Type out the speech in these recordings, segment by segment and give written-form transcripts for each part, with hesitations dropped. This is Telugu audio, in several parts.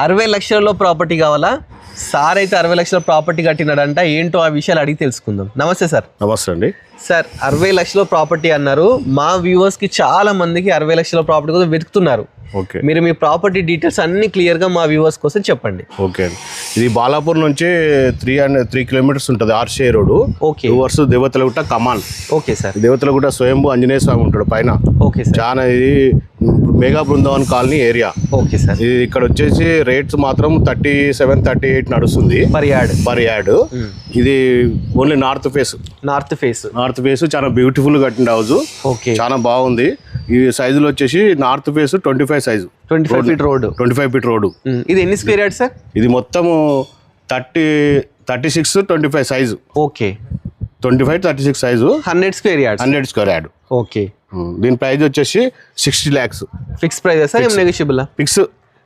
60 లక్షలలో ప్రాపర్టీ కావాలా? సార్ అయితే 60 లక్షల ప్రాపర్టీ కట్టినాడంట. ఏంటో ఆ విషయాలు అడిగి తెలుసుకుందాం. నమస్తే సార్. నమస్తే అండి. సార్ 60 లక్షల ప్రాపర్టీ అన్నారు. మా వ్యూవర్స్కి చాలా మందికి 60 లక్షల ప్రాపర్టీ కోసం వెతుకుతున్నారు. ఓకే, మీరు మీ ప్రాపర్టీ డీటెయిల్స్ అన్ని క్లియర్గా మా వ్యూవర్స్ కోసం చెప్పండి. ఓకే అండి. ఇది బాలాపూర్ నుంచి 3 కిలోమీటర్స్ ఉంటుంది, ఆర్సీఐ రోడ్. ఓకే. వర్స్ దేవతలగుట్ట కమాన్. Okay sir. దేవతలగుట్ట స్వయంభూ ఆంజనేయ స్వామి ఉంటాడు పైన. Okay sir. చాలా ఇది mega Brindavan colony area. Okay sir. ఇది ఇక్కడ వచ్చేసి రేట్స్ మాత్రం 37-38 నడుస్తుంది పర్ యార్డ్. ఇది ఓన్లీ నార్త్ ఫేస్ చాలా బ్యూటిఫుల్ కట్టిన హౌస్. ఓకే, చాలా బాగుంది. ఈ సైజులు వచ్చేసి north face 25 size, 25 feet road. 25 feet road. ఇది ఎన్ని స్క్వేర్ యార్డ్ సార్? ఇది మొత్తము 36-25 size. Okay, 25-36 size, 100 square yard. 100 square yard. Okay. దీని ప్రైస్ వచ్చేసి 60 lakhs. ఫిక్స్ ప్రైస్ సార్, ఏం నెగోషియబుల్? Fix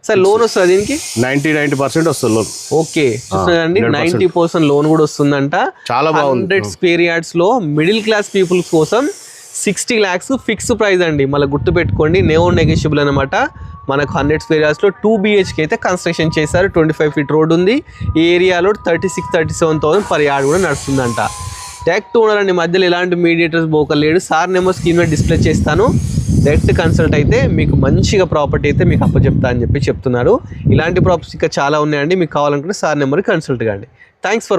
sir. లోన్ వస్తుంది దీనికి? 90% వస్తుంది లోన్. ఓకే, చూస్తున్నారండి, 90% లోన్ కూడా వస్తుందంట. చాలా బాగుంది. 100 స్క్వేర్ యార్డ్స్ లో మిడిల్ క్లాస్ పీపుల్స్ కోసం 60 lakhs ఫిక్స్ ప్రైస్ అండి. మళ్ళీ గుర్తు పెట్టుకోండి, నో నెగోషియబుల్ అనమాట. మనకు 100 స్క్వేర్ యార్డ్స్లో 2 BHK అయితే కన్స్ట్రక్షన్ చేశారు. 25 ఫీట్ రోడ్ ఉంది. ఈ ఏరియాలో 36-37,000 పర్ యార్డ్ కూడా నడుస్తుందంట. డైరెక్ట్ ఓనర్ అండి, మధ్యలో ఎలాంటి మీడియేటర్స్ బోకలేడు. సార్ నెంబర్ స్క్రీన్ మీద డిస్ప్లే చేస్తాను. డైరెక్ట్ కన్సల్ట్ అయితే మీకు మంచిగా ప్రాపర్టీ అయితే మీకు అప్పచెప్తా అని చెప్తున్నారు. ఇలాంటి ప్రాపర్టీస్ ఇంకా చాలా ఉన్నాయండి. మీకు కావాలనుకుంటే సార్ నెంబర్కి కన్సల్ట్ కాండి. Thanks for